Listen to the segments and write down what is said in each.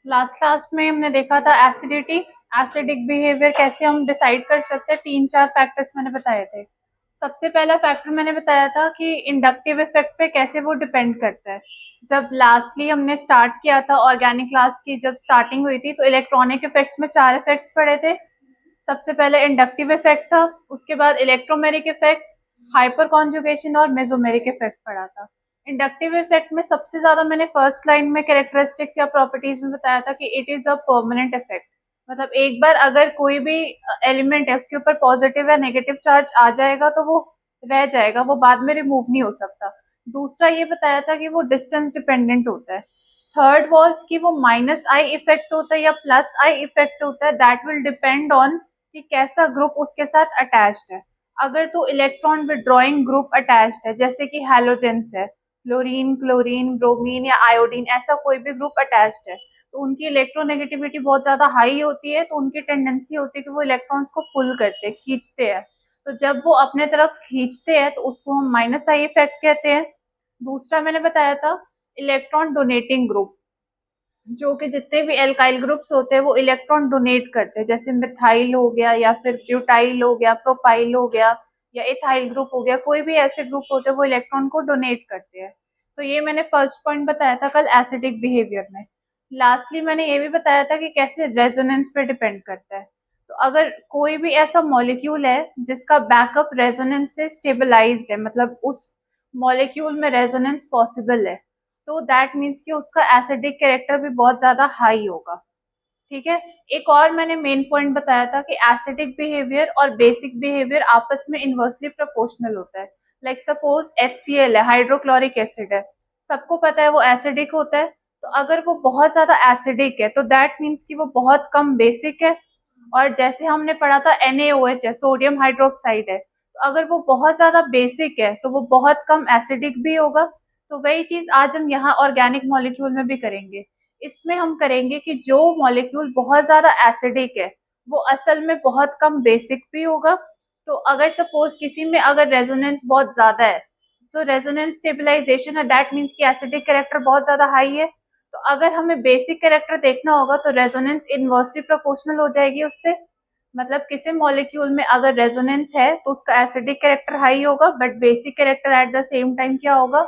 Last class में हमने देखा था एसिडिटी, एसिडिक बिहेवियर कैसे हम डिसाइड कर सकते हैं। 3-4 फैक्टर्स मैंने बताए थे। सबसे पहला फैक्टर मैंने बताया था कि इंडक्टिव इफेक्ट पे कैसे वो डिपेंड करता है। जब लास्टली हमने स्टार्ट किया था ऑर्गेनिक क्लास की, जब स्टार्टिंग हुई थी, तो इलेक्ट्रॉनिक इफेक्ट्स में 4 इफेक्ट्स पढ़े थे। सबसे पहले इंडक्टिव इफेक्ट था, उसके बाद इलेक्ट्रोमेरिक इफेक्ट, हाइपर कॉन्जुगेशन और मेसोमेरिक इफेक्ट पढ़ा था। इंडक्टिव इफेक्ट में सबसे ज्यादा मैंने फर्स्ट लाइन में कैरेक्टरिस्टिक्स या प्रॉपर्टीज में बताया था कि it is a permanent effect. मतलब एक बार अगर कोई भी एलिमेंट है उसके ऊपर पॉजिटिव या नेगेटिव चार्ज आ जाएगा तो वो रह जाएगा, वो बाद में रिमूव नहीं हो सकता। दूसरा ये बताया था कि वो डिस्टेंस डिपेंडेंट होता है। थर्ड वॉज कि वो माइनस आई इफेक्ट होता है या प्लस आई इफेक्ट होता है, दैट विल डिपेंड ऑन कि कैसा ग्रुप उसके साथ अटैच्ड है। अगर तो इलेक्ट्रॉन विड्रॉइंग ग्रुप अटैच्ड है, जैसे कि हैलोजेंस है, फ्लोरीन, क्लोरीन, ब्रोमीन या आयोडीन, ऐसा कोई भी ग्रुप अटैच्ड है, तो उनकी इलेक्ट्रोनेगेटिविटी बहुत ज्यादा हाई होती है, तो उनकी टेंडेंसी होती है कि वो इलेक्ट्रॉन्स को पुल करते हैं, खींचते हैं। तो जब वो अपने तरफ खींचते हैं तो उसको हम माइनस आई इफेक्ट कहते हैं। दूसरा मैंने बताया था इलेक्ट्रॉन डोनेटिंग ग्रुप, जो कि जितने भी एल्काइल ग्रुप्स होते हैं वो इलेक्ट्रॉन डोनेट करते हैं, जैसे मिथाइल हो गया या फिर ब्यूटाइल हो गया, प्रोपाइल हो गया या इथाइल ग्रुप हो गया, कोई भी ऐसे ग्रुप होते हैं वो इलेक्ट्रॉन को डोनेट करते हैं। तो ये मैंने फर्स्ट पॉइंट बताया था कल एसिडिक बिहेवियर में। लास्टली मैंने ये भी बताया था कि कैसे रेजोनेंस पे डिपेंड करता है। तो अगर कोई भी ऐसा मॉलिक्यूल है जिसका बैकअप रेजोनेंस से स्टेबलाइज्ड है, मतलब उस मॉलिक्यूल में रेजोनेंस पॉसिबल है, तो दैट मीन्स कि उसका एसिडिक कैरेक्टर भी बहुत ज्यादा हाई होगा। ठीक है। एक और मैंने मेन पॉइंट बताया था कि एसिडिक बिहेवियर और बेसिक बिहेवियर आपस में इनवर्सली प्रोपोर्शनल होता है। लाइक सपोज HCl है, हाइड्रोक्लोरिक एसिड है, सबको पता है वो एसिडिक होता है। तो अगर वो बहुत ज्यादा एसिडिक है तो दैट मीन्स कि वो बहुत कम बेसिक है। और जैसे हमने पढ़ा था NaOH है, सोडियम हाइड्रोक्साइड है, तो अगर वो बहुत ज्यादा बेसिक है तो वो बहुत कम एसिडिक भी होगा। तो वही चीज आज हम यहाँ ऑर्गेनिक मॉलिक्यूल में भी करेंगे। इसमें हम करेंगे कि जो मॉलिक्यूल बहुत ज्यादा एसिडिक है वो असल में बहुत कम बेसिक भी होगा। तो अगर सपोज किसी में अगर रेजोनेंस बहुत ज्यादा है तो रेजोनेंस स्टेबलाइजेशन है, दैट मीन्स कि एसिडिक कैरेक्टर बहुत ज्यादा हाई है। तो अगर हमें बेसिक कैरेक्टर देखना होगा तो रेजोनेंस इनवर्सली प्रोपोर्शनल हो जाएगी उससे। मतलब किसी मॉलिक्यूल में अगर रेजोनेंस है तो उसका एसिडिक कैरेक्टर हाई होगा, but basic character at the same time क्या होगा,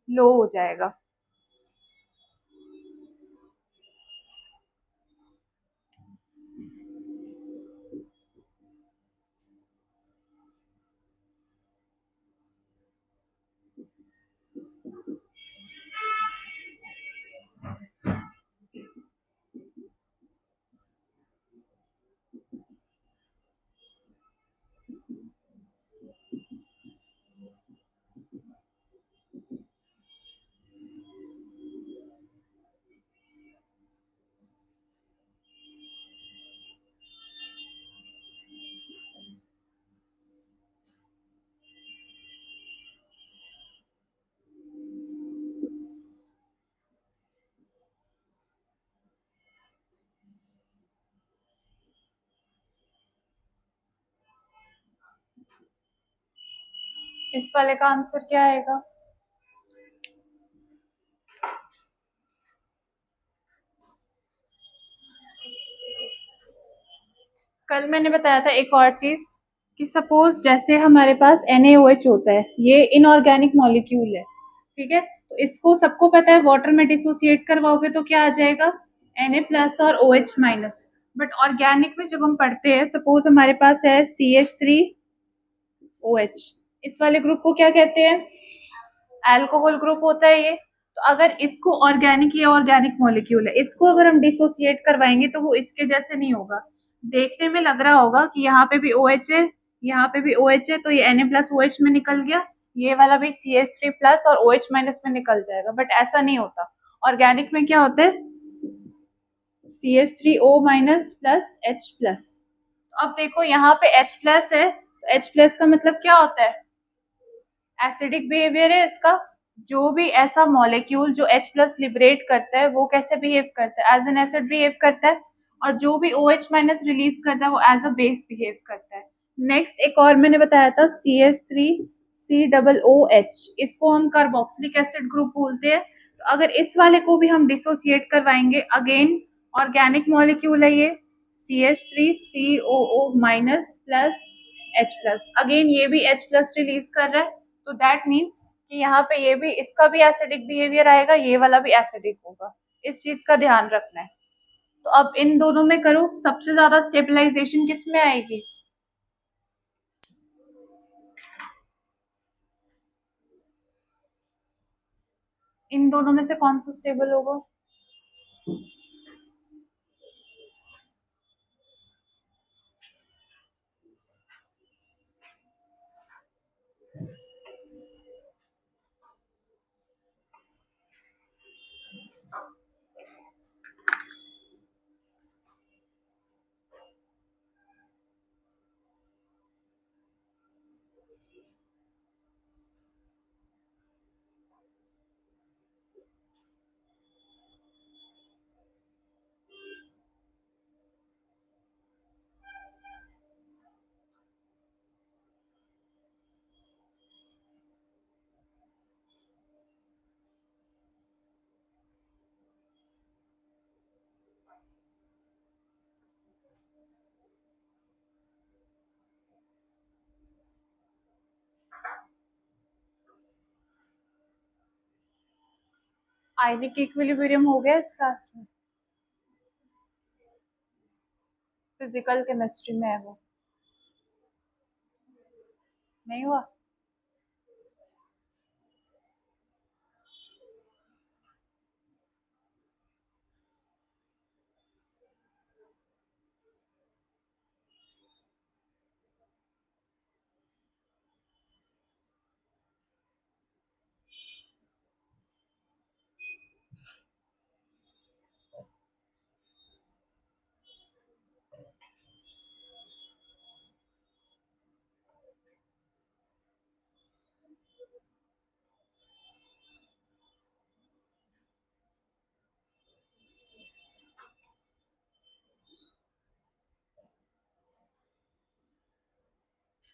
लो हो जाएगा। इस वाले का आंसर क्या आएगा? कल मैंने बताया था एक और चीज कि सपोज जैसे हमारे पास NaOH होता है, ये इनऑर्गेनिक मॉलिक्यूल है, ठीक है। तो इसको सबको पता है वाटर में डिसोसिएट करवाओगे तो क्या आ जाएगा, Na+ और OH-। बट ऑर्गेनिक में जब हम पढ़ते हैं, सपोज हमारे पास है CH3OH, इस वाले ग्रुप को क्या कहते हैं, अल्कोहल ग्रुप होता है ये। तो अगर इसको ऑर्गेनिक, ये ऑर्गेनिक मॉलिक्यूल है, इसको अगर हम डिसोसिएट करवाएंगे तो वो इसके जैसे नहीं होगा। देखने में लग रहा होगा कि यहाँ पे भी OH है, यहाँ पे भी OH है, तो ये Na+OH में निकल गया, ये वाला भी CH3+ और OH- में निकल जाएगा, बट ऐसा नहीं होता। ऑर्गेनिक में क्या होता है, CH3O- + H+। तो अब देखो यहाँ पे H+ है, तो H+ का मतलब क्या होता है, एसिडिक बिहेवियर है इसका। जो भी ऐसा मॉलिक्यूल जो H+ लिबरेट करता है वो कैसे बिहेव करता है, एज एन एसिड बिहेव करता है। और जो भी OH- रिलीज करता है वो एज अ बेस बिहेव करता है। नेक्स्ट एक और मैंने बताया था CH3COOH, इसको हम कार्बोक्सिलिक एसिड ग्रुप बोलते हैं। तो अगर इस वाले को भी हम डिसोसिएट करवाएंगे, अगेन ऑर्गेनिक मॉलिक्यूल है ये, CH3COO minus plus H+। Again ये भी H+ रिलीज कर रहा है, तो दैट मीन्स कि यहाँ पे ये भी, इसका भी एसिडिक बिहेवियर आएगा, ये वाला भी एसिडिक होगा। इस चीज का ध्यान रखना है। तो अब इन दोनों में करो, सबसे ज्यादा स्टेबलाइजेशन किस में आएगी? इन दोनों में से कौन सा स्टेबल होगा? आयनिक इक्विलिब्रियम हो गया इस क्लास में? फिजिकल केमिस्ट्री में है वो, नहीं हुआ?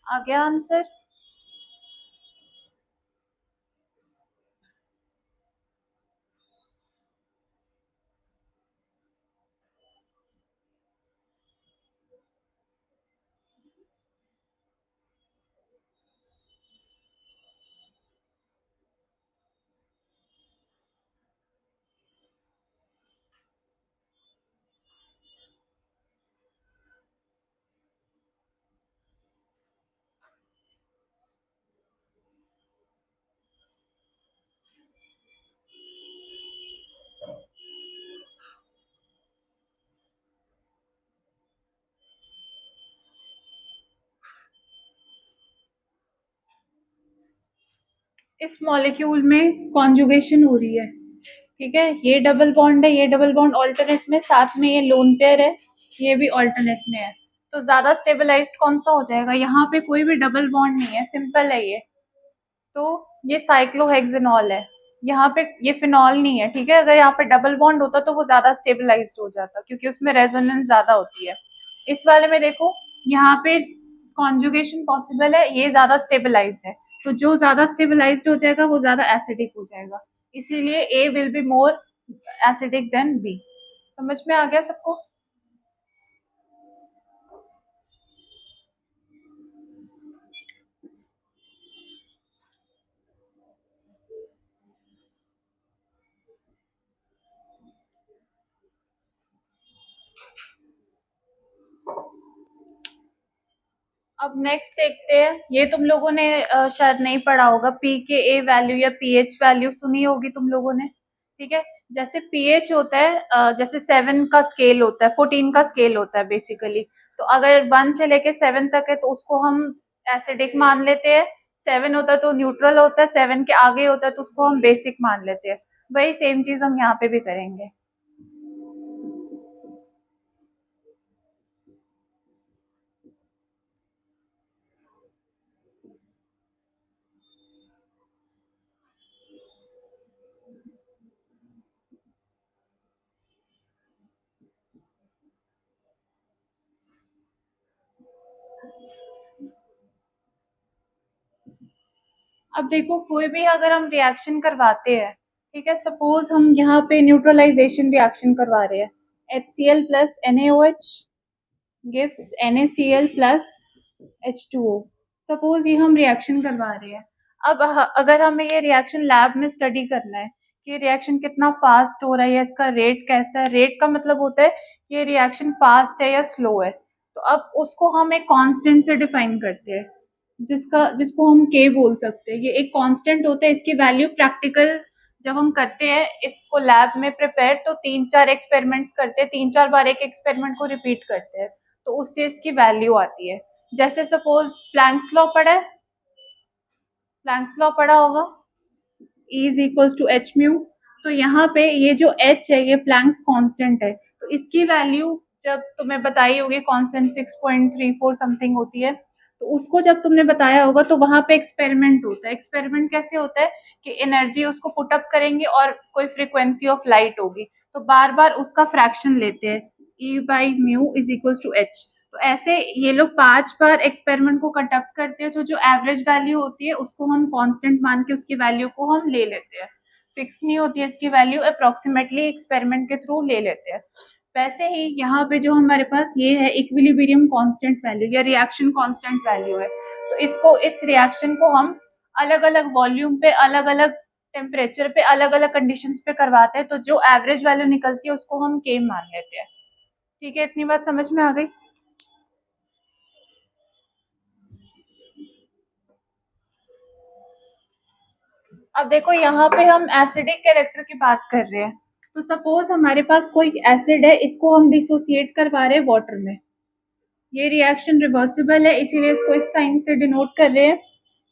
आ गया आंसर? इस मॉलिक्यूल में कॉन्जुगेशन हो रही है, ठीक है, ये डबल बॉन्ड है, ये डबल बॉन्ड ऑल्टरनेट में, साथ में ये लोन पेयर है, ये भी ऑल्टरनेट में है। तो ज्यादा स्टेबलाइज्ड कौन सा हो जाएगा? यहाँ पे कोई भी डबल बॉन्ड नहीं है, सिंपल है ये। तो ये साइक्लोहेक्सेनॉल है, यहाँ पे ये फिनॉल नहीं है, ठीक है। अगर यहाँ पे डबल बॉन्ड होता तो वो ज्यादा स्टेबलाइज्ड हो जाता, क्योंकि उसमें रेजोनेंस ज्यादा होती है। इस वाले में देखो, यहाँ पे कॉन्जुगेशन पॉसिबल है, ये ज्यादा स्टेबलाइज्ड है, तो जो ज्यादा स्टेबलाइज्ड हो जाएगा वो ज्यादा एसिडिक हो जाएगा, इसीलिए A will be more acidic than B. समझ में आ गया सबको? अब नेक्स्ट देखते हैं, ये तुम लोगों ने शायद नहीं पढ़ा होगा, pKa वैल्यू या pH वैल्यू सुनी होगी तुम लोगों ने, ठीक है। जैसे pH होता है, जैसे 7 का स्केल होता है, 14 का स्केल होता है बेसिकली, तो अगर 1 से लेके 7 तक है तो उसको हम एसिडिक मान लेते हैं, 7 होता है तो न्यूट्रल होता है, 7 के आगे होता है तो उसको हम बेसिक मान लेते हैं। वही सेम चीज हम यहाँ पे भी करेंगे। अब देखो, कोई भी अगर हम रिएक्शन करवाते हैं, ठीक है, सपोज हम यहाँ पे न्यूट्रलाइजेशन रिएक्शन करवा रहे हैं, HCl plus NaOH gives NaCl plus H2O। Suppose ये हम रिएक्शन करवा रहे हैं। अब अगर हमें ये रिएक्शन लैब में स्टडी करना है कि रिएक्शन कितना फास्ट हो रहा है या इसका रेट कैसा है। रेट का मतलब होता है कि ये रिएक्शन फास्ट है या स्लो है। तो अब उसको हम एक कांस्टेंट से डिफाइन करते हैं जिसको हम के बोल सकते हैं। ये एक कांस्टेंट होता है। इसकी वैल्यू प्रैक्टिकल जब हम करते हैं इसको लैब में प्रिपेयर तो 3-4 एक्सपेरिमेंट्स करते हैं। 3-4 बार एक एक्सपेरिमेंट को रिपीट करते हैं तो उससे इसकी वैल्यू आती है। जैसे सपोज प्लैंक्स लॉ पढ़ा है, प्लैंक्स लॉ पढ़ा होगा, E is equals to H mu. तो यहाँ पे ये जो h है ये प्लैंक्स कांस्टेंट है। तो इसकी वैल्यू जब तुम्हें बताई होगी कांस्टेंट 6.34 समथिंग होती है। तो उसको जब तुमने बताया होगा तो वहां पे एक्सपेरिमेंट होता है। एक्सपेरिमेंट कैसे होता है कि एनर्जी उसको पुट अप करेंगे और कोई फ्रीक्वेंसी ऑफ लाइट होगी तो बार बार उसका फ्रैक्शन लेते हैं E by mu is equals to H. तो ऐसे ये लोग 5 बार एक्सपेरिमेंट को कंडक्ट करते हैं तो जो एवरेज वैल्यू होती है उसको हम कांस्टेंट मान के उसकी वैल्यू को हम ले लेते हैं। फिक्स नहीं होती है इसकी वैल्यू, अप्रोक्सीमेटली एक्सपेरिमेंट के थ्रू ले लेते हैं। वैसे ही यहाँ पे जो हमारे पास ये है इक्विलिब्रियम कांस्टेंट वैल्यू या रिएक्शन कांस्टेंट वैल्यू है। तो इसको इस रिएक्शन को हम अलग अलग वॉल्यूम पे अलग अलग टेम्परेचर पे अलग अलग कंडीशंस पे करवाते हैं तो जो एवरेज वैल्यू निकलती है उसको हम के मान लेते हैं। ठीक है, इतनी बात समझ में आ गई। अब देखो यहाँ पे हम एसिडिक कैरेक्टर की बात कर रहे हैं। तो सपोज हमारे पास कोई एसिड है इसको हम डिसोसिएट करवा रहे हैं वाटर में। ये रिएक्शन रिवर्सिबल है इसीलिए इसको इस साइन से डिनोट कर रहे हैं।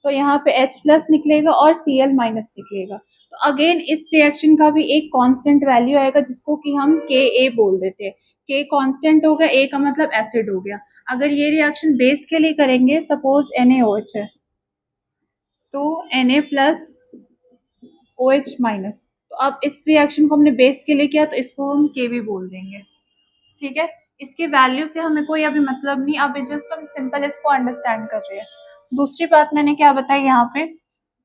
तो यहाँ पे H प्लस निकलेगा और Cl माइनस निकलेगा। तो अगेन इस रिएक्शन का भी एक कांस्टेंट वैल्यू आएगा जिसको कि हम Ka बोल देते हैं। K कांस्टेंट हो गया, A का मतलब एसिड हो गया। अगर ये रिएक्शन बेस के लिए करेंगे सपोज NaOH है तो Na प्लस OH माइनस। तो अब इस रिएक्शन को हमने बेस के लिए किया तो इसको हम Kb बोल देंगे। ठीक है, इसके वैल्यू से हमें कोई अभी मतलब नहीं, अभी जस्ट हम सिंपल इसको अंडरस्टैंड कर रहे हैं। दूसरी बात मैंने क्या बताई यहाँ पे,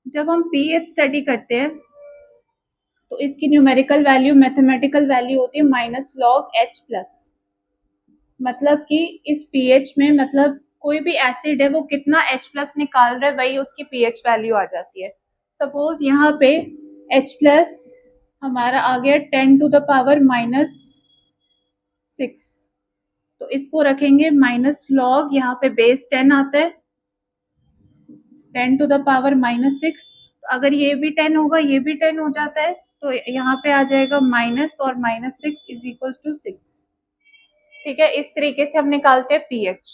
जब हम पीएच स्टडी करते हैं तो इसकी न्यूमेरिकल वैल्यू मैथमेटिकल वैल्यू होती है माइनस लॉग H प्लस। मतलब कि इस पीएच में मतलब कोई भी एसिड है वो कितना H प्लस निकाल रहा है वही उसकी पीएच वैल्यू आ जाती है। सपोज यहाँ पे H प्लस हमारा आ गया 10 टू द पावर माइनस 6। तो इसको रखेंगे माइनस लॉग, यहाँ पे बेस 10 आता है 10 टू द पावर माइनस 6। तो अगर ये भी 10 होगा ये भी 10 हो जाता है तो यहाँ पे आ जाएगा माइनस और माइनस 6 इज इक्वल टू 6। ठीक है, इस तरीके से हम निकालते हैं पीएच।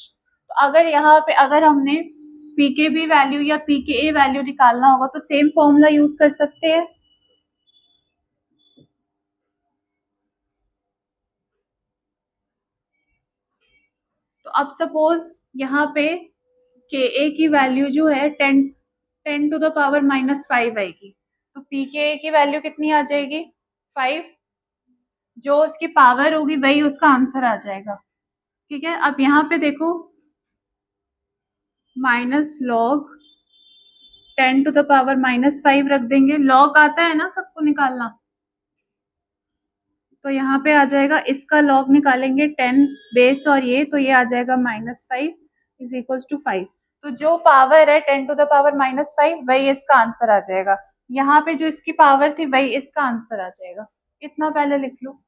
तो अगर यहाँ पे अगर हमने पीकेबी वैल्यू या पीकेए वैल्यू निकालना होगा तो सेम फॉर्मूला यूज कर सकते हैं। तो अब सपोज यहाँ पे के ए की वैल्यू जो है 10 टू द पावर माइनस 5 आएगी तो पी के ए की वैल्यू कितनी आ जाएगी 5। जो उसकी पावर होगी वही उसका आंसर आ जाएगा। ठीक है, अब यहाँ पे देखो minus log 10 to the power minus 5 रख देंगे। लॉग आता है ना सबको निकालना, तो यहाँ पे आ जाएगा इसका लॉग निकालेंगे 10 बेस और ये तो ये आ जाएगा माइनस 5 इज इक्वल टू 5। तो जो पावर है 10 टू द पावर माइनस 5 वही इसका आंसर आ जाएगा। यहाँ पे जो इसकी पावर थी वही इसका आंसर आ जाएगा। इतना पहले लिख लो।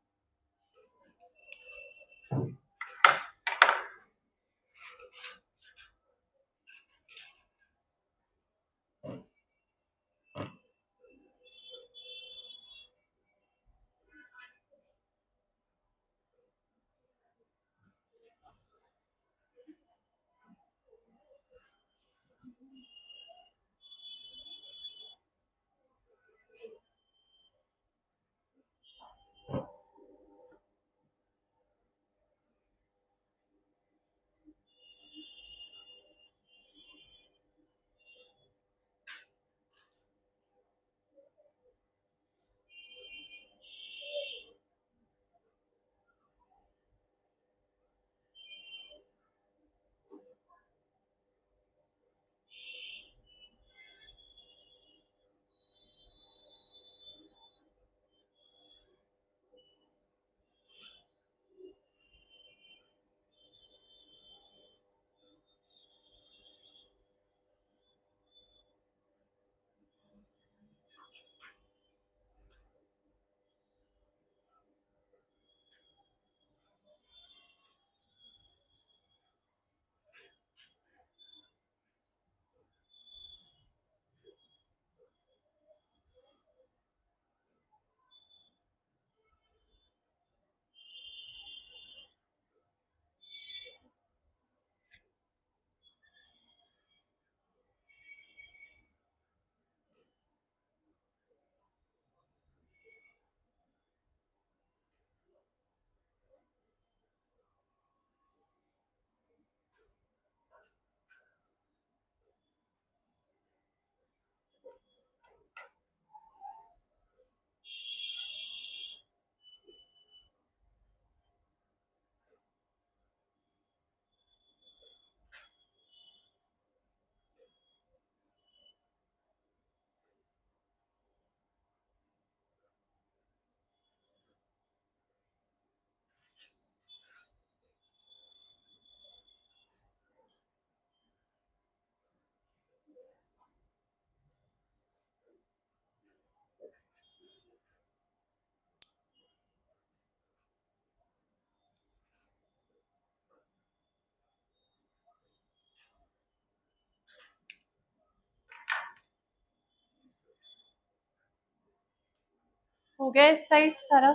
हो गया इस साइड सारा।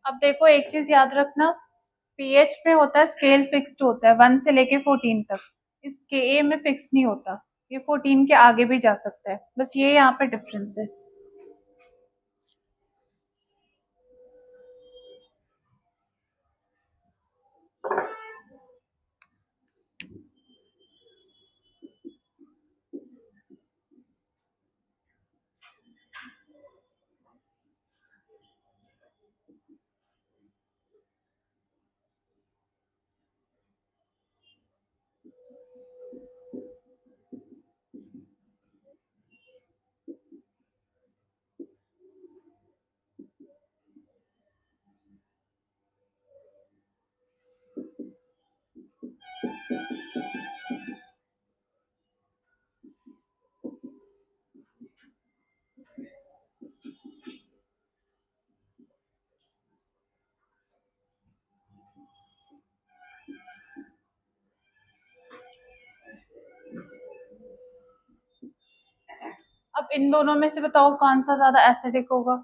अब देखो एक चीज याद रखना, पीएच में होता है स्केल फिक्स्ड होता है 1 से लेके 14 तक, इस के में फिक्स नहीं होता, ये 14 के आगे भी जा सकता है, बस ये यहाँ पे डिफरेंस है। अब इन दोनों में से बताओ कौन सा ज्यादा एसिडिक होगा।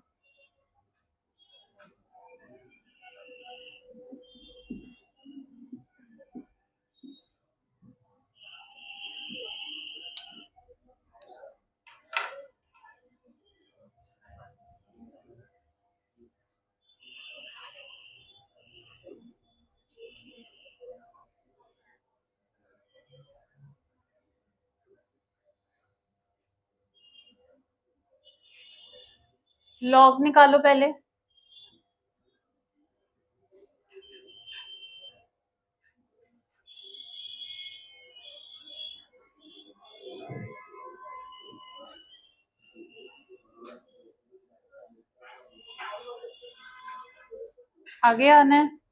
लॉग निकालो पहले। आगे आना है।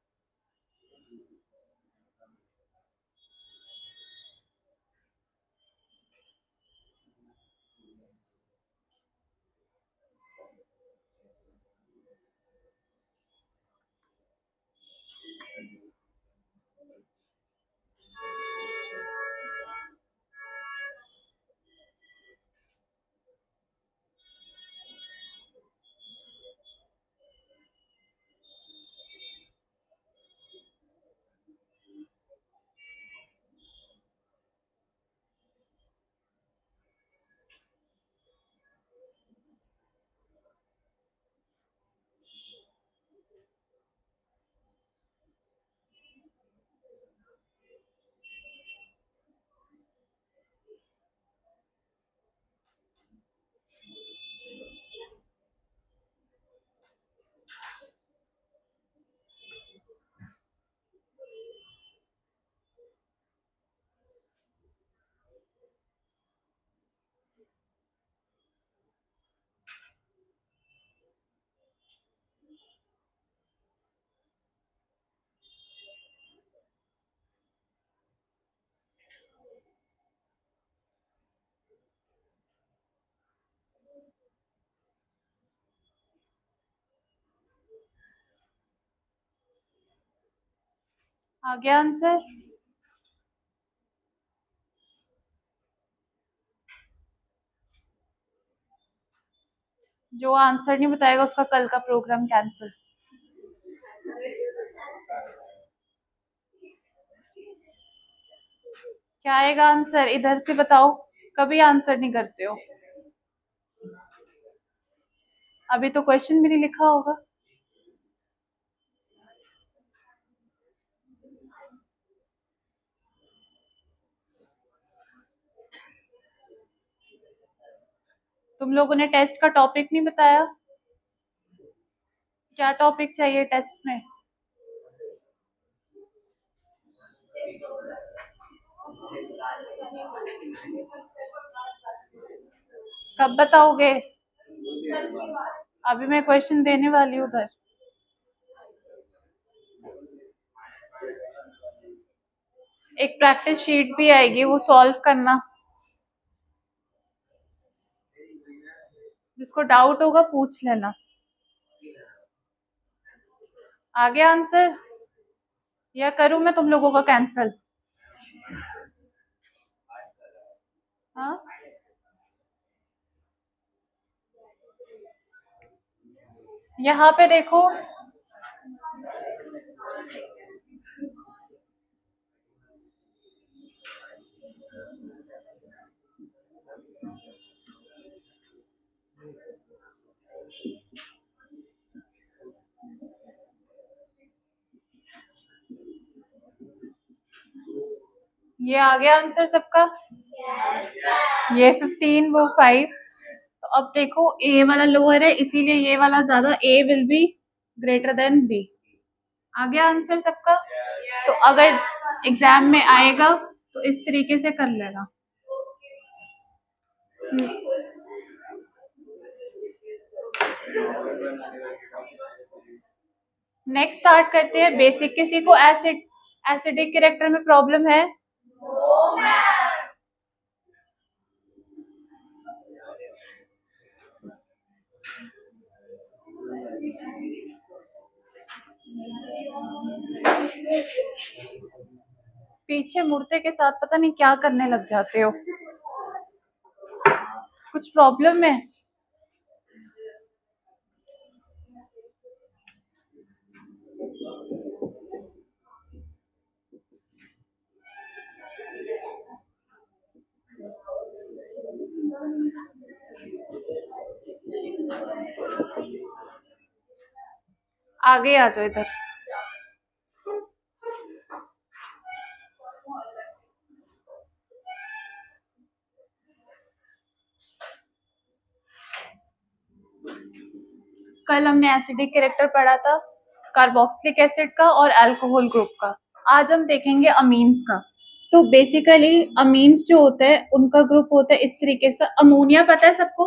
आ गया आंसर। जो आंसर नहीं बताएगा उसका कल का प्रोग्राम कैंसिल। क्या आएगा आंसर इधर से बताओ, कभी आंसर नहीं करते हो। अभी तो क्वेश्चन भी नहीं लिखा होगा। तुम लोगों ने टेस्ट का टॉपिक नहीं बताया, क्या टॉपिक चाहिए टेस्ट में। कब बताओगे। अभी मैं क्वेश्चन देने वाली हूँ उधर। एक प्रैक्टिस शीट भी आएगी, वो सॉल्व करना। जिसको डाउट होगा पूछ लेना। आ गया आंसर या करूँ मैं तुम लोगों का कैंसिल। हाँ, यहाँ पे देखो, ये आ गया आंसर सबका। ये 15, वो 5। तो अब देखो ए वाला लोअर है, इसीलिए ये वाला ज्यादा, A will be greater than B. आ गया आंसर सबका। तो अगर एग्जाम में आएगा तो इस तरीके से कर लेगा। नेक्स्ट स्टार्ट करते हैं बेसिक। किसी को एसिडिक कैरेक्टर में प्रॉब्लम है? पीछे मुड़ते के साथ पता नहीं क्या करने लग जाते हो। कुछ प्रॉब्लम है? आगे आ जाओ इधर। कल हमने एसिडिक कैरेक्टर पढ़ा था कार्बोक्सिलिक एसिड का और अल्कोहल ग्रुप का। आज हम देखेंगे अमीन्स का। तो बेसिकली अमीन्स जो होते हैं उनका ग्रुप होता है इस तरीके से। अमोनिया पता है सबको?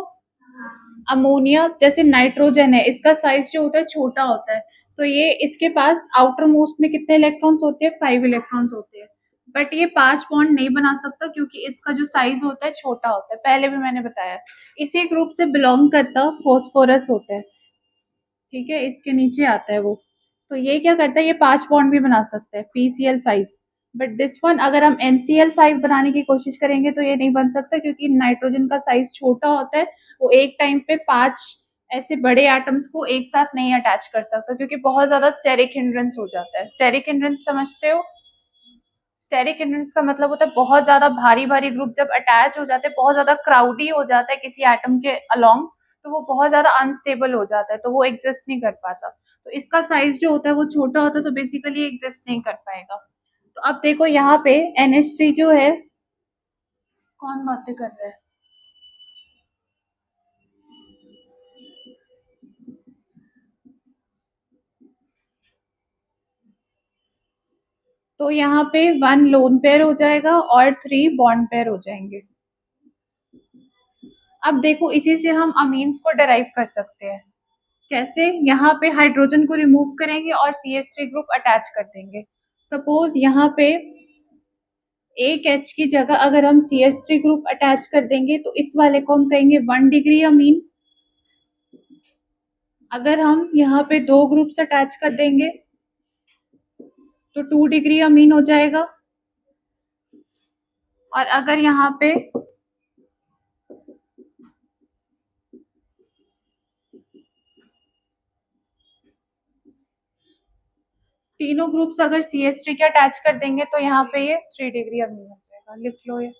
अमोनिया जैसे नाइट्रोजन है, इसका साइज जो होता है छोटा होता है। तो ये इसके पास आउटर मोस्ट में कितने इलेक्ट्रॉन्स होते हैं? 5 इलेक्ट्रॉन्स होते हैं। बट ये 5 बॉन्ड नहीं बना सकता क्योंकि इसका जो साइज होता है छोटा होता है, पहले भी मैंने बताया। इसी ग्रुप से बिलोंग करता फॉस्फोरस होता है। ठीक है, इसके नीचे आता है वो। तो ये क्या करता है, ये 5 बॉन्ड भी बना सकता है, PCl5। बट दिस वन अगर हम NCl5 बनाने की कोशिश करेंगे तो ये नहीं बन सकता क्योंकि नाइट्रोजन का साइज छोटा होता है। वो एक टाइम पे 5 ऐसे बड़े एटम्स को एक साथ नहीं अटैच कर सकता क्योंकि बहुत ज्यादा स्टेरिक हिंड्रेंस हो जाता है। स्टेरिक हिंड्रेंस समझते हो? स्टेरिक हिंड्रेंस का मतलब होता है बहुत ज्यादा भारी भारी ग्रुप जब अटैच हो जाते हैं, बहुत ज्यादा क्राउडी हो जाता है किसी एटम के अलोंग, तो वो बहुत ज्यादा अनस्टेबल हो जाता है, तो वो एग्जिस्ट नहीं कर पाता। तो इसका साइज जो होता है वो छोटा होता है, तो बेसिकली एग्जिस्ट नहीं कर पाएगा। तो अब देखो यहाँ पे NH3 जो है, कौन बातें कर रहा है? तो यहाँ पे 1 लोन पेयर हो जाएगा और 3 बॉन्ड पेयर हो जाएंगे। अब देखो इसी से हम अमीन्स को डिराइव कर सकते हैं। कैसे? यहाँ पे हाइड्रोजन को रिमूव करेंगे और CH3 ग्रुप अटैच कर देंगे। सपोज यहाँ पे एक H की जगह अगर हम CH3 ग्रुप अटैच कर देंगे तो इस वाले को हम कहेंगे 1 डिग्री अमीन। अगर हम यहाँ पे 2 ग्रुप्स अटैच कर देंगे तो 2 डिग्री अमीन हो जाएगा। और अगर यहाँ पे तीनों ग्रुप्स अगर CH3 के अटैच कर देंगे तो यहाँ पे ये 3 डिग्री अमीन हो जाएगा। लिख लो ये।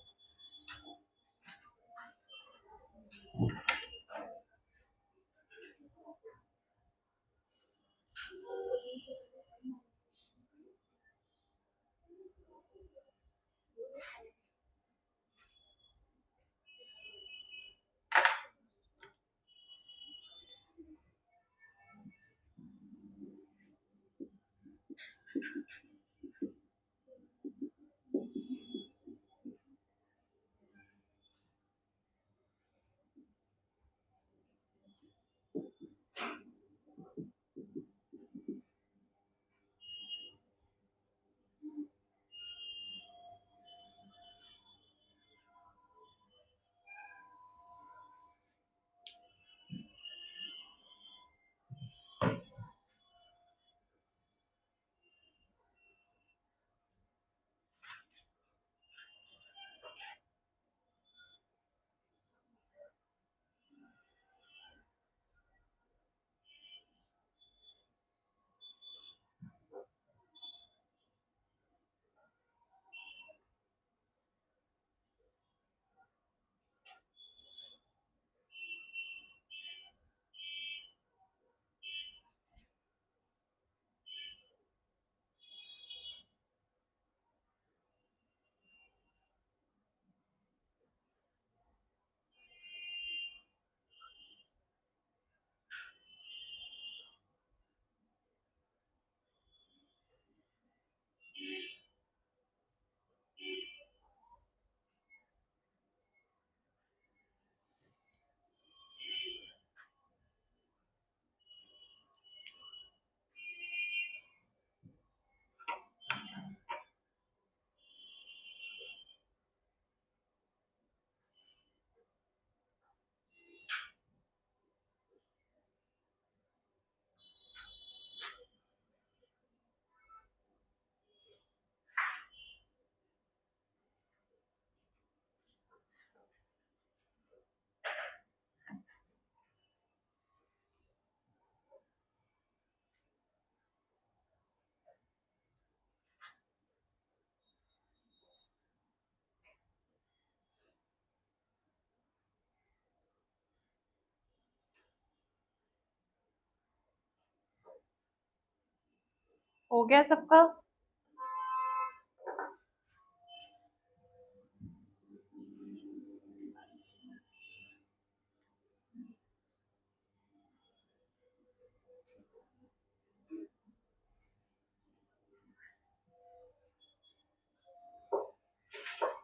हो गया सबका?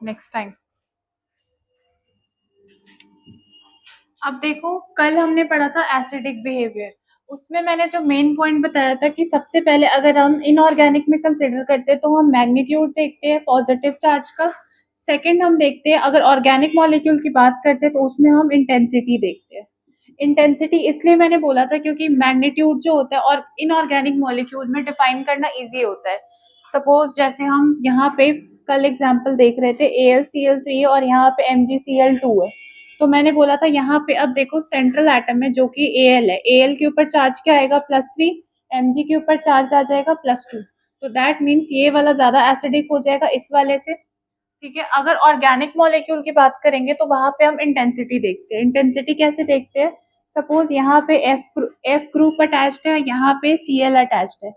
Next time. अब देखो, कल हमने पढ़ा था एसिडिक बिहेवियर। उसमें मैंने जो मेन पॉइंट बताया था कि सबसे पहले अगर हम इनऑर्गेनिक में कंसिडर करते हैं तो हम मैग्नीट्यूड देखते हैं पॉजिटिव चार्ज का। सेकंड हम देखते हैं, अगर ऑर्गेनिक मॉलिक्यूल की बात करते हैं तो उसमें हम इंटेंसिटी देखते हैं। इंटेंसिटी इसलिए मैंने बोला था क्योंकि मैग्नीट्यूड जो होता है और इनऑर्गेनिक मॉलिक्यूल में डिफाइन करना इजी होता है। सपोज जैसे हम यहाँ पे कल एग्जांपल देख रहे थे AlCl3 और यहाँ पे MgCl2 है। तो मैंने बोला था यहाँ पे अब देखो सेंट्रल एटम है जो कि Al है। Al के ऊपर चार्ज क्या आएगा? +3। Mg के ऊपर चार्ज आ जाएगा +2। तो दैट मीन्स ये वाला ज्यादा एसिडिक हो जाएगा इस वाले से। ठीक है, अगर ऑर्गेनिक मॉलिक्यूल की बात करेंगे तो वहां पे हम इंटेंसिटी देखते हैं। इंटेंसिटी कैसे देखते हैं? सपोज यहाँ पे एफ ग्रुप अटैच्ड है, यहाँ पे Cl अटैच्ड है।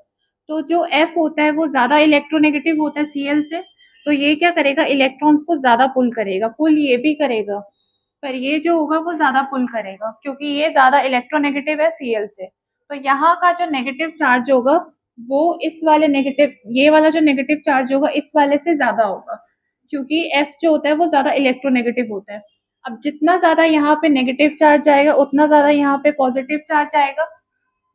तो जो F होता है वो ज्यादा इलेक्ट्रोनेगेटिव होता है Cl से। तो ये क्या करेगा? इलेक्ट्रॉन्स को ज्यादा पुल करेगा। पुल ये भी करेगा, पर ये जो होगा वो ज्यादा पुल करेगा क्योंकि ये ज्यादा इलेक्ट्रोनेगेटिव है Cl से। तो यहाँ का जो नेगेटिव चार्ज होगा वो इस वाले नेगेटिव, ये वाला जो नेगेटिव चार्ज होगा इस वाले से ज्यादा होगा क्योंकि F जो होता है वो ज्यादा इलेक्ट्रोनेगेटिव होता है। अब जितना ज्यादा यहाँ पे नेगेटिव चार्ज आएगा उतना ज्यादा यहाँ पे पॉजिटिव चार्ज आएगा।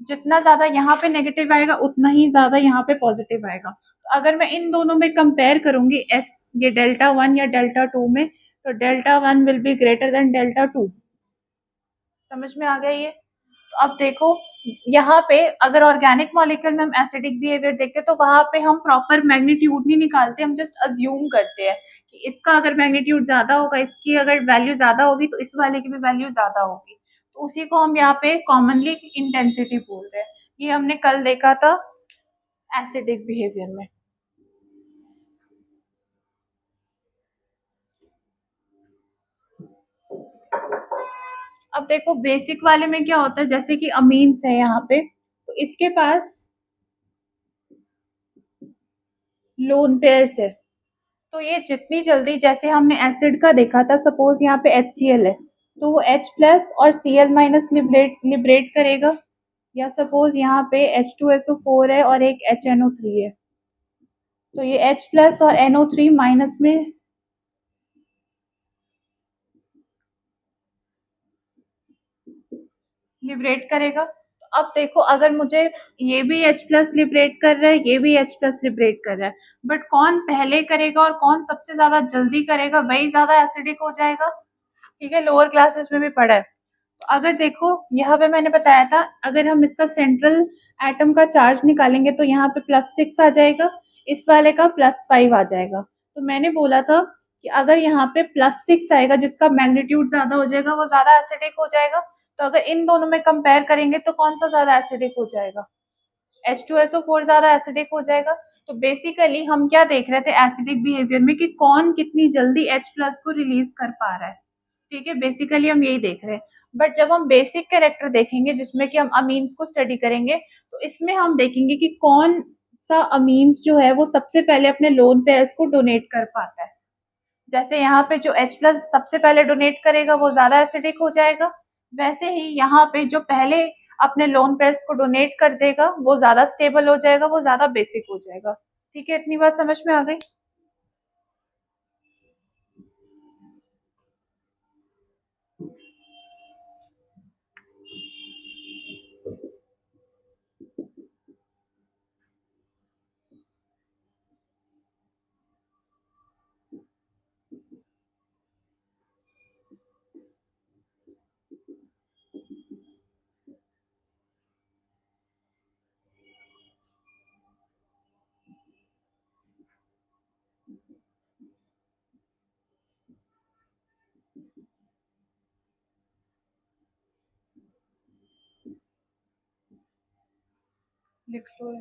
जितना ज्यादा यहाँ पे नेगेटिव आएगा उतना ही ज्यादा यहाँ पे पॉजिटिव आएगा। तो अगर मैं इन दोनों में कंपेयर करूंगी एस, ये डेल्टा 1 या डेल्टा 2 में, तो delta 1 will be greater than delta 2। समझ में आ गया ये? तो अब देखो, यहाँ पे अगर ऑर्गेनिक मॉलिक्यूल में हम एसिडिक बिहेवियर देखते हैं तो वहां पे हम प्रॉपर मैग्नीट्यूड नहीं निकालते, हम जस्ट अज्यूम करते हैं कि इसका अगर मैग्नीट्यूड ज्यादा होगा, इसकी अगर वैल्यू ज्यादा होगी तो इस वाले की भी वैल्यू ज्यादा होगी। तो उसी को हम यहाँ पे कॉमनली इंटेंसिटी बोल रहे हैं। ये हमने कल देखा था एसिडिक बिहेवियर में। अब देखो बेसिक वाले में क्या होता है, जैसे कि अमीन्स है यहाँ पे, तो इसके पास लोन पेयर्स है। तो ये जितनी जल्दी, जैसे हमने एसिड का देखा था, सपोज यहाँ पे HCl है तो वो H+ और Cl- लिबरेट करेगा। या सपोज यहाँ पे H2SO4 है और एक HNO3 है, तो ये H+ और NO3- में लिबरेट करेगा। तो अब देखो, अगर मुझे ये भी H+ लिबरेट कर रहा है, ये भी H+ लिबरेट कर रहा है, बट कौन पहले करेगा और कौन सबसे ज्यादा जल्दी करेगा, वही ज्यादा एसिडिक हो जाएगा। ठीक है, लोअर क्लासेस में भी पढ़ा है। तो अगर देखो यहाँ पे मैंने बताया था, अगर हम इसका सेंट्रल एटम का चार्ज निकालेंगे तो यहाँ पे +6 आ जाएगा, इस वाले का +5 आ जाएगा। तो मैंने बोला था कि अगर यहाँ पे +6 आएगा जिसका मैग्नीट्यूड ज्यादा हो जाएगा वो ज्यादा एसिडिक हो जाएगा। तो अगर इन दोनों में कंपेयर करेंगे तो कौन सा ज्यादा एसिडिक हो जाएगा? H2SO4 ज्यादा एसिडिक हो जाएगा। तो बेसिकली हम क्या देख रहे थे एसिडिक बिहेवियर में कि कौन कितनी जल्दी H+ को रिलीज कर पा रहा है। ठीक है, बेसिकली हम यही देख रहे हैं। बट जब हम बेसिक कैरेक्टर देखेंगे जिसमें कि हम अमीन्स को स्टडी करेंगे, तो इसमें हम देखेंगे कि कौन सा अमीन्स जो है वो सबसे पहले अपने लोन पेयर्स को डोनेट कर पाता है। जैसे यहाँ पे जो H+ सबसे पहले डोनेट करेगा वो ज्यादा एसिडिक हो जाएगा, वैसे ही यहाँ पे जो पहले अपने लोन पेयर्स को डोनेट कर देगा वो ज्यादा स्टेबल हो जाएगा, वो ज्यादा बेसिक हो जाएगा। ठीक है, इतनी बात समझ में आ गई? लिख लो।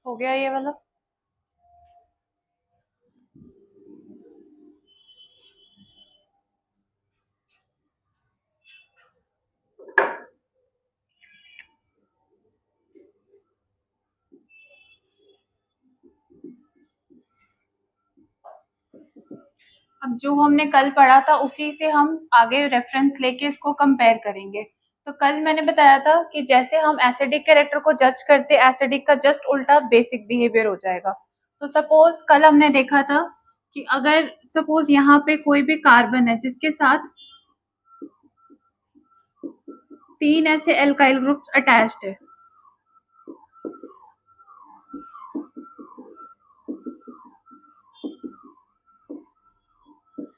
हो गया ये वाला। अब जो हमने कल पढ़ा था उसी से हम आगे रेफरेंस लेके इसको कंपेयर करेंगे। तो कल मैंने बताया था कि जैसे हम एसिडिक कैरेक्टर को जज करते, एसिडिक का जस्ट उल्टा बेसिक बिहेवियर हो जाएगा। तो सपोज कल हमने देखा था कि अगर सपोज यहाँ पे कोई भी कार्बन है जिसके साथ 3 ऐसे एल्काइल ग्रुप्स अटैच्ड है,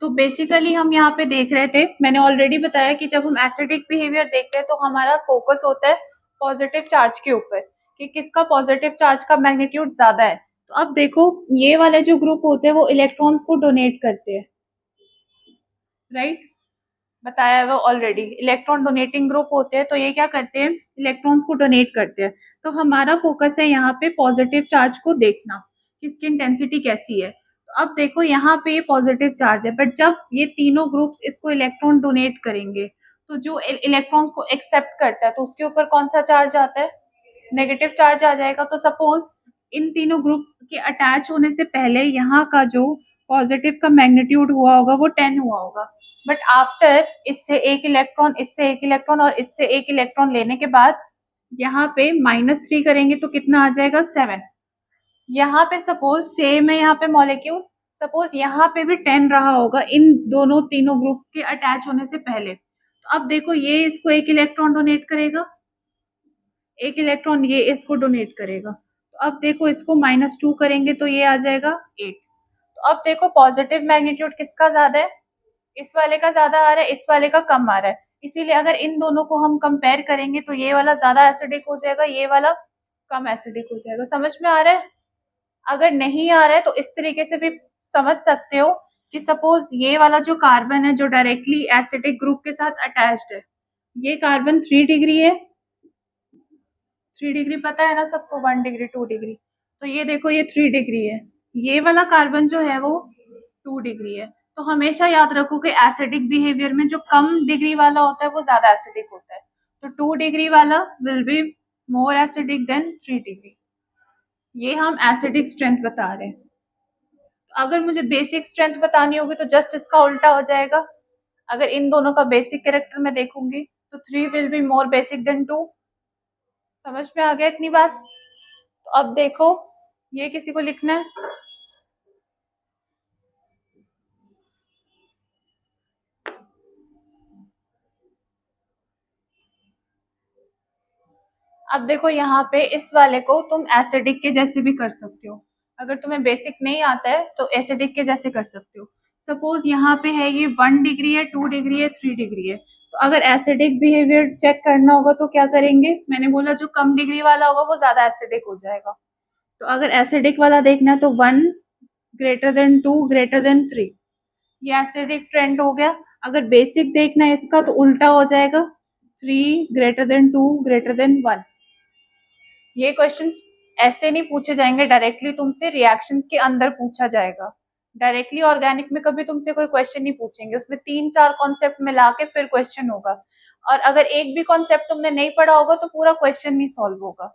तो बेसिकली हम यहाँ पे देख रहे थे, मैंने ऑलरेडी बताया कि जब हम एसिडिक बिहेवियर देखते हैं तो हमारा फोकस होता है पॉजिटिव चार्ज के ऊपर, कि किसका पॉजिटिव चार्ज का मैग्नीट्यूड ज्यादा है। तो अब देखो ये वाले जो ग्रुप होते हैं वो इलेक्ट्रॉन्स को डोनेट करते हैं, राइट, बताया है वो ऑलरेडी, इलेक्ट्रॉन डोनेटिंग ग्रुप होते हैं। तो ये क्या करते हैं, इलेक्ट्रॉन्स को डोनेट करते हैं। तो हमारा फोकस है यहाँ पे पॉजिटिव चार्ज को देखना कि इसकी इंटेंसिटी कैसी है। तो अब देखो यहाँ पे ये पॉजिटिव चार्ज है, बट जब ये तीनों ग्रुप्स इसको इलेक्ट्रॉन डोनेट करेंगे तो जो इलेक्ट्रॉन्स को एक्सेप्ट करता है तो उसके ऊपर कौन सा चार्ज आता है, नेगेटिव चार्ज आ जाएगा। तो सपोज इन तीनों ग्रुप के अटैच होने से पहले यहाँ का जो पॉजिटिव का मैग्नीट्यूड हुआ होगा वो 10 हुआ होगा, बट आफ्टर इससे एक इलेक्ट्रॉन, इससे एक इलेक्ट्रॉन और इससे एक इलेक्ट्रॉन लेने के बाद यहाँ पे -3 करेंगे तो कितना आ जाएगा 7। यहाँ पे सपोज सेम है, यहाँ पे मॉलिक्यूल, सपोज यहाँ पे भी 10 रहा होगा इन दोनों तीनों ग्रुप के अटैच होने से पहले। तो अब देखो ये इसको एक इलेक्ट्रॉन डोनेट करेगा, एक इलेक्ट्रॉन ये इसको डोनेट करेगा। तो अब देखो इसको -2 करेंगे तो ये आ जाएगा 8। तो अब देखो पॉजिटिव मैग्नीट्यूड किसका ज्यादा है, इस वाले का ज्यादा आ रहा है, इस वाले का कम आ रहा है। इसीलिए अगर इन दोनों को हम कंपेयर करेंगे तो ये वाला ज्यादा एसिडिक हो जाएगा, ये वाला कम एसिडिक हो जाएगा। समझ में आ रहा है? अगर नहीं आ रहा है तो इस तरीके से भी समझ सकते हो कि सपोज ये वाला जो कार्बन है जो डायरेक्टली एसिडिक ग्रुप के साथ अटैच्ड है, ये कार्बन 3 डिग्री है, 3 डिग्री पता है ना सबको, 1 डिग्री 2 डिग्री, तो ये देखो ये 3 डिग्री है, ये वाला कार्बन जो है वो 2 डिग्री है। तो हमेशा याद रखो कि एसिडिक बिहेवियर में जो कम डिग्री वाला होता है वो ज्यादा एसिडिक होता है। तो 2 डिग्री वाला will be more acidic then 3 degree. ये हम एसिडिक स्ट्रेंथ बता रहे हैं। अगर मुझे बेसिक स्ट्रेंथ बतानी होगी तो जस्ट इसका उल्टा हो जाएगा। अगर इन दोनों का बेसिक कैरेक्टर में देखूंगी तो 3 will be more basic than 2। समझ में आ गया इतनी बात? तो अब देखो ये किसी को लिखना है, अब देखो यहाँ पे इस वाले को तुम एसिडिक के जैसे भी कर सकते हो, अगर तुम्हें बेसिक नहीं आता है तो एसिडिक के जैसे कर सकते हो। सपोज यहाँ पे है ये 1 डिग्री है, 2 डिग्री है, 3 डिग्री है। तो अगर एसिडिक बिहेवियर चेक करना होगा तो क्या करेंगे, मैंने बोला जो कम डिग्री वाला होगा वो ज्यादा एसिडिक हो जाएगा। तो अगर एसिडिक वाला देखना है तो 1 ग्रेटर देन 2 ग्रेटर देन 3, ये एसिडिक ट्रेंड हो गया। अगर बेसिक देखना है इसका तो उल्टा हो जाएगा, 3 ग्रेटर देन 2 ग्रेटर देन 1। ये क्वेश्चंस ऐसे नहीं पूछे जाएंगे डायरेक्टली तुमसे, रिएक्शंस के अंदर पूछा जाएगा। डायरेक्टली ऑर्गेनिक में कभी तुमसे कोई क्वेश्चन नहीं पूछेंगे, उसमें 3-4 कॉन्सेप्ट मिला के फिर क्वेश्चन होगा। और अगर एक भी कॉन्सेप्ट तुमने नहीं पढ़ा होगा तो पूरा क्वेश्चन नहीं सॉल्व होगा।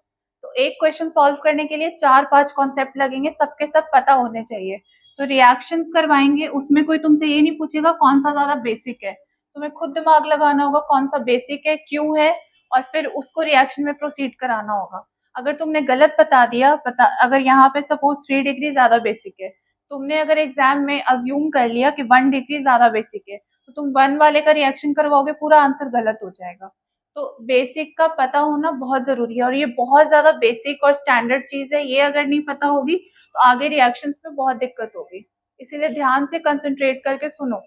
तो एक क्वेश्चन सॉल्व करने के लिए 4-5 कॉन्सेप्ट लगेंगे, सबके सब पता होने चाहिए। तो रिएक्शंस करवाएंगे उसमें कोई तुमसे ये नहीं पूछेगा कौन सा ज्यादा बेसिक है, तुम्हें खुद दिमाग लगाना होगा कौन सा बेसिक है, क्यों है, और फिर उसको रिएक्शन में प्रोसीड कराना होगा। अगर तुमने गलत बता दिया, अगर यहाँ पे सपोज 3 डिग्री ज्यादा बेसिक है, तुमने अगर एग्जाम में अज्यूम कर लिया कि 1 डिग्री ज्यादा बेसिक है, तो तुम 1 वाले का रिएक्शन करवाओगे, पूरा आंसर गलत हो जाएगा। तो बेसिक का पता होना बहुत जरूरी है और ये बहुत ज्यादा बेसिक और स्टैंडर्ड चीज है, ये अगर नहीं पता होगी तो आगे रिएक्शंस में बहुत दिक्कत होगी। इसीलिए ध्यान से कंसंट्रेट करके सुनो।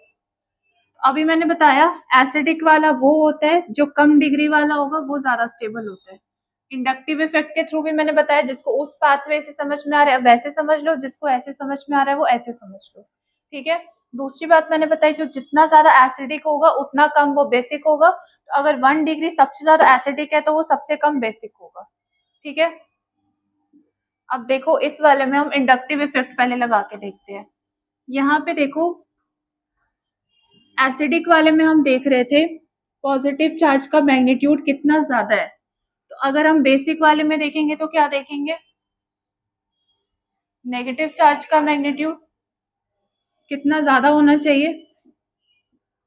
अभी मैंने बताया एसिडिक वाला वो होता है जो कम डिग्री वाला होगा वो ज्यादा स्टेबल होता है। इंडक्टिव इफेक्ट के थ्रू भी मैंने बताया, जिसको उस पाथवे से समझ में आ रहा है वैसे समझ लो, जिसको ऐसे समझ में आ रहा है वो ऐसे समझ लो। ठीक है। दूसरी बात मैंने बताई, जो जितना ज्यादा एसिडिक होगा उतना कम वो बेसिक होगा। तो अगर 1 डिग्री सबसे ज्यादा एसिडिक है तो वो सबसे कम बेसिक होगा। ठीक है। अब देखो इस वाले में हम इंडक्टिव इफेक्ट पहले लगा के देखते हैं। यहाँ पे देखो एसिडिक वाले में हम देख रहे थे पॉजिटिव चार्ज का मैग्नीट्यूड कितना ज्यादा है। तो अगर हम बेसिक वाले में देखेंगे तो क्या देखेंगे, नेगेटिव चार्ज का मैग्नीट्यूड कितना ज्यादा होना चाहिए।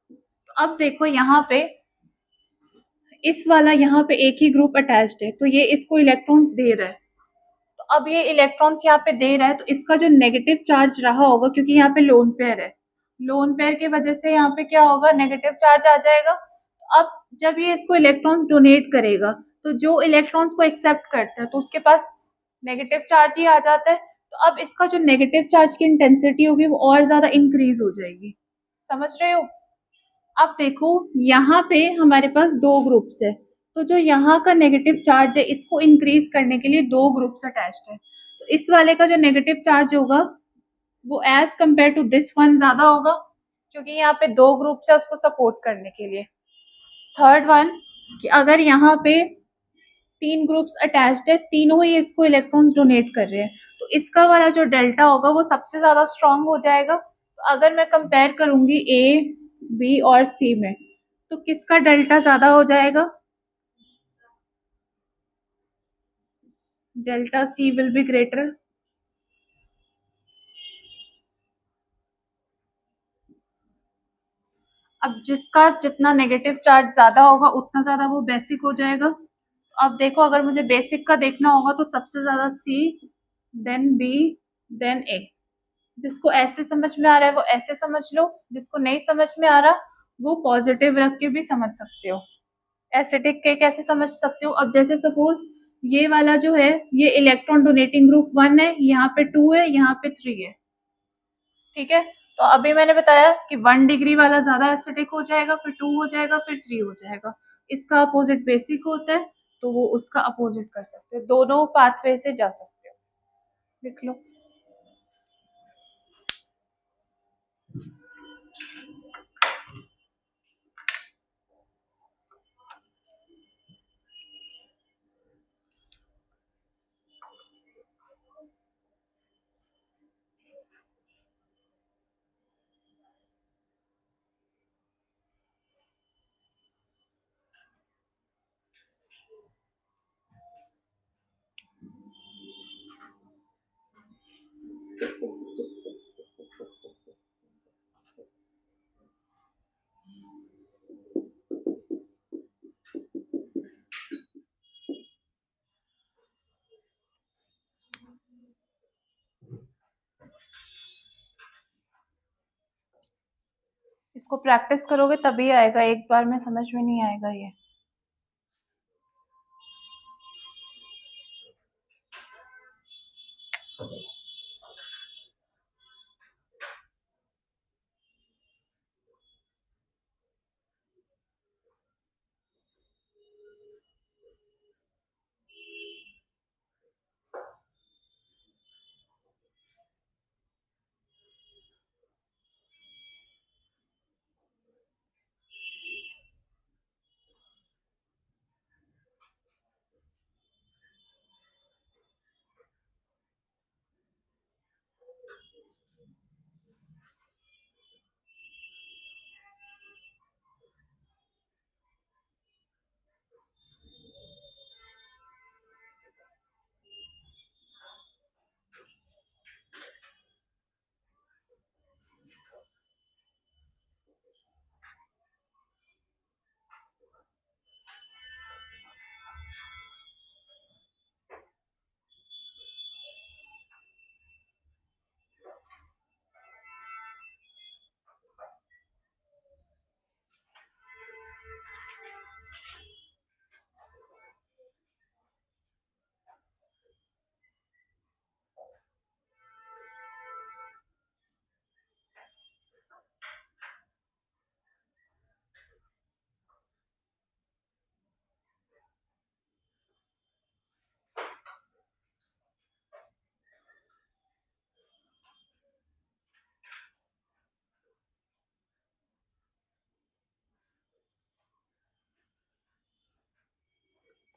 तो अब देखो यहाँ पे इस वाला यहाँ पे एक ही ग्रुप अटैच्ड है, तो ये इसको इलेक्ट्रॉन्स दे रहा है। तो अब ये इलेक्ट्रॉन्स यहाँ पे दे रहा है, तो इसका जो नेगेटिव चार्ज रहा होगा, क्योंकि यहाँ पे लोन पेयर है, लोन पेयर की वजह से यहाँ पे क्या होगा, नेगेटिव चार्ज आ जाएगा। तो अब जब ये इसको इलेक्ट्रॉन्स डोनेट करेगा, तो जो इलेक्ट्रॉन्स को एक्सेप्ट करता है तो उसके पास नेगेटिव चार्ज ही आ जाता है। तो अब इसका जो नेगेटिव चार्ज की इंटेंसिटी होगी वो और ज्यादा इंक्रीज हो जाएगी। समझ रहे हो। अब देखो यहाँ पे हमारे पास दो ग्रुप्स है, तो जो यहाँ का नेगेटिव चार्ज है इसको इंक्रीज करने के लिए दो ग्रुप्स अटैच्ड है। तो इस वाले का जो नेगेटिव चार्ज होगा वो as compare to this one ज्यादा होगा, क्योंकि यहाँ पे दो ग्रुप्स है उसको सपोर्ट करने के लिए। थर्ड वन कि अगर यहाँ पे तीन ग्रुप्स अटैच्ड है, तीनों ही इसको इलेक्ट्रॉन्स डोनेट कर रहे हैं, तो इसका वाला जो डेल्टा होगा वो सबसे ज्यादा स्ट्रांग हो जाएगा। तो अगर मैं कंपेयर करूंगी ए बी और सी में, तो किसका डेल्टा ज्यादा हो जाएगा, delta C will be greater. अब जिसका जितना नेगेटिव चार्ज ज्यादा होगा उतना ज्यादा वो बेसिक हो जाएगा। अब देखो अगर मुझे बेसिक का देखना होगा तो सबसे ज्यादा सी, देन बी, देन ए। जिसको ऐसे समझ में आ रहा है वो ऐसे समझ लो, जिसको नहीं समझ में आ रहा वो पॉजिटिव रख के भी समझ सकते हो। एसिडिक के कैसे समझ सकते हो, अब जैसे सपोज ये वाला जो है ये इलेक्ट्रॉन डोनेटिंग ग्रुप 1 है, यहाँ पे 2 है, यहाँ पे 3 है। ठीक है, तो अभी मैंने बताया कि 1 डिग्री वाला ज्यादा एसिडिक हो जाएगा, फिर 2 हो जाएगा, फिर 3 हो जाएगा। इसका अपोजिट बेसिक होता है, तो वो उसका अपोजिट कर सकते हो, दोनों पाथवे से जा सकते हो। लिख लो। इसको प्रैक्टिस करोगे तभी आएगा, एक बार में समझ में नहीं आएगा ये।